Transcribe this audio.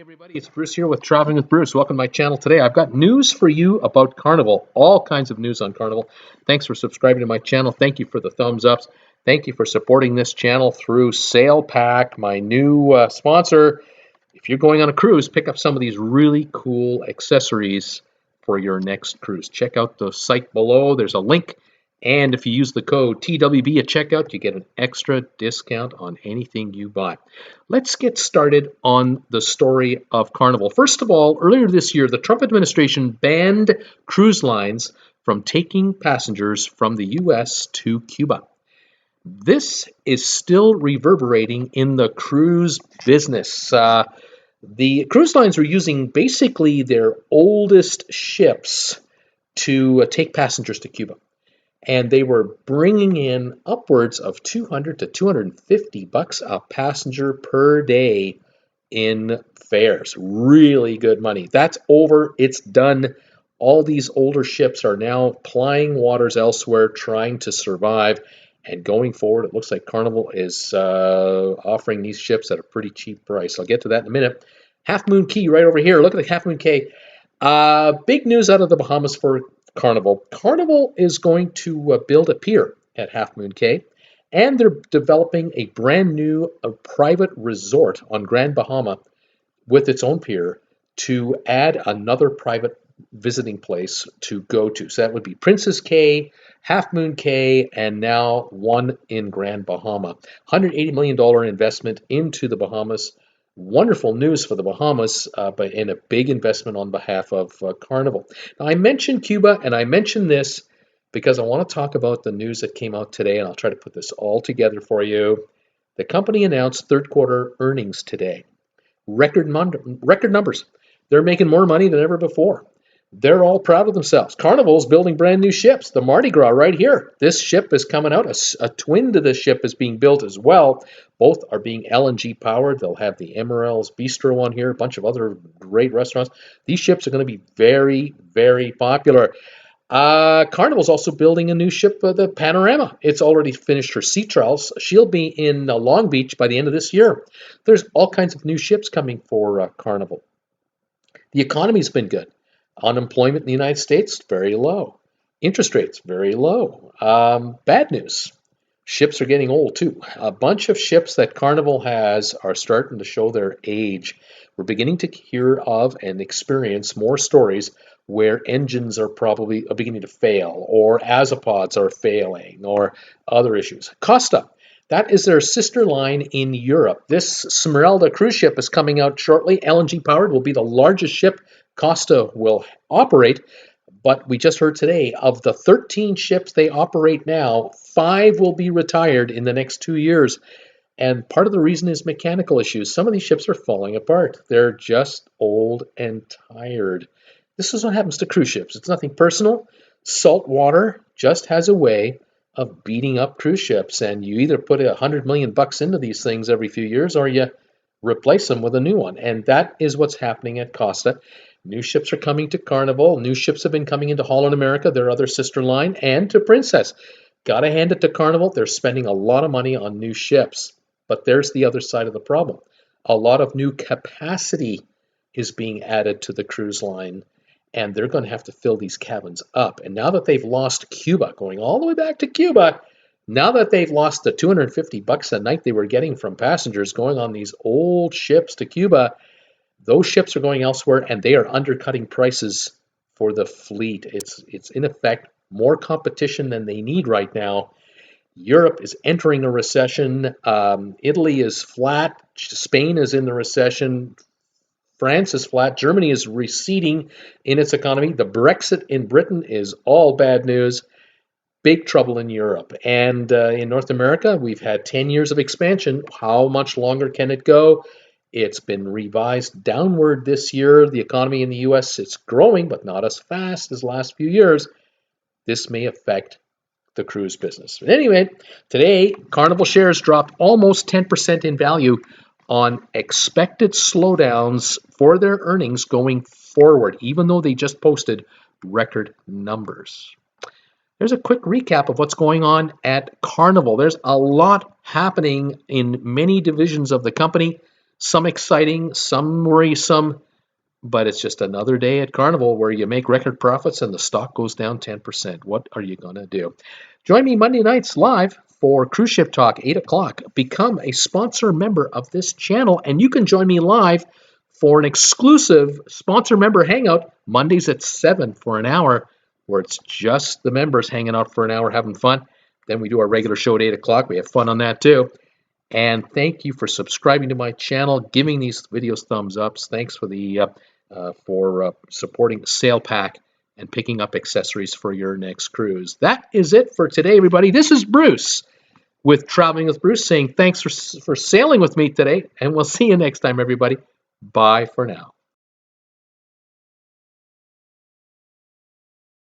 Everybody, it's Bruce here with Traveling with Bruce. Welcome to my channel today. I've got news for you about Carnival, all kinds of news on Carnival. Thanks for subscribing to my channel. Thank you for the thumbs ups. Thank you for supporting this channel through Sale Pack, my new sponsor. If you're going on a cruise, pick up some of these really cool accessories for your next cruise. Check out the site below. There's a link. And if you use the code TWB at checkout, you get an extra discount on anything you buy. Let's get started on the story of Carnival. First of all, earlier this year, the Trump administration banned cruise lines from taking passengers from the U.S. to Cuba. This is still reverberating in the cruise business. The cruise lines are using basically their oldest ships to take passengers to Cuba. And they were bringing in upwards of $200 to $250 a passenger per day in fares. Really good money. That's over. It's done. All these older ships are now plying waters elsewhere, trying to survive. And going forward, it looks like Carnival is offering these ships at a pretty cheap price. I'll get to that in a minute. Half Moon Cay right over here. Look at the Half Moon Cay. Big news out of the Bahamas for Carnival. Carnival is going to build a pier at Half Moon Cay, and they're developing a brand new private resort on Grand Bahama with its own pier to add another private visiting place to go to. So that would be Princess Cay, Half Moon Cay, and now one in Grand Bahama. $180 million investment into the Bahamas. Wonderful news for the Bahamas, but in a big investment on behalf of Carnival. Now, I mentioned Cuba, and I mentioned this because I want to talk about the news that came out today, and I'll try to put this all together for you. The company announced third quarter earnings today. Record numbers. They're making more money than ever before. They're all proud of themselves. Carnival's building brand new ships. The Mardi Gras right here. This ship is coming out. A twin to this ship is being built as well. Both are being LNG powered. They'll have the Emerald's Bistro on here, a bunch of other great restaurants. These ships are going to be very, very popular. Carnival's also building a new ship, the Panorama. It's already finished her sea trials. She'll be in Long Beach by the end of this year. There's all kinds of new ships coming for Carnival. The economy's been good. Unemployment in the United States, very low. Interest rates, very low. Bad news. Ships are getting old too. A bunch of ships that Carnival has are starting to show their age. We're beginning to hear of and experience more stories where engines are probably beginning to fail, or azipods are failing, or other issues. Costa, that is their sister line in Europe. This Smeralda cruise ship is coming out shortly. LNG powered, will be the largest ship Costa will operate. But we just heard today, of the 13 ships they operate now, 5 will be retired in the next 2 years. And part of the reason is mechanical issues. Some of these ships are falling apart. They're just old and tired. This is what happens to cruise ships. It's nothing personal. Salt water just has a way of beating up cruise ships. And you either put $100 million into these things every few years, or you replace them with a new one. And that is what's happening at Costa. New ships are coming to Carnival. New ships have been coming into Holland America, their other sister line, and to Princess. Gotta hand it to Carnival. They're spending a lot of money on new ships. But there's the other side of the problem. A lot of new capacity is being added to the cruise line, and they're going to have to fill these cabins up. And now that they've lost Cuba, going all the way back to Cuba, now that they've lost the $250 a night they were getting from passengers going on these old ships to Cuba, those ships are going elsewhere, and they are undercutting prices for the fleet. It's in effect more competition than they need right now. Europe is entering a recession. Italy is flat. Spain is in the recession. France is flat. Germany is receding in its economy. The Brexit in Britain is all bad news. Big trouble in Europe. And in North America, we've had 10 years of expansion. How much longer can it go? It's been revised downward this year. The economy in the U.S. is growing, but not as fast as the last few years. This may affect the cruise business. But anyway, today, Carnival shares dropped almost 10% in value on expected slowdowns for their earnings going forward, even though they just posted record numbers. There's a quick recap of what's going on at Carnival. There's a lot happening in many divisions of the company. Some exciting, some worrisome, but it's just another day at Carnival where you make record profits and the stock goes down 10%. What are you going to do? Join me Monday nights live for Cruise Ship Talk, 8 o'clock. Become a sponsor member of this channel, and you can join me live for an exclusive sponsor member hangout Mondays at 7 for an hour, where it's just the members hanging out for an hour having fun. Then we do our regular show at 8 o'clock. We have fun on that too. And thank you for subscribing to my channel, giving these videos thumbs ups. Thanks for supporting Sail Pack and picking up accessories for your next cruise. That is it for today, everybody. This is Bruce with Traveling with Bruce saying thanks for sailing with me today, and we'll see you next time, everybody. Bye for now.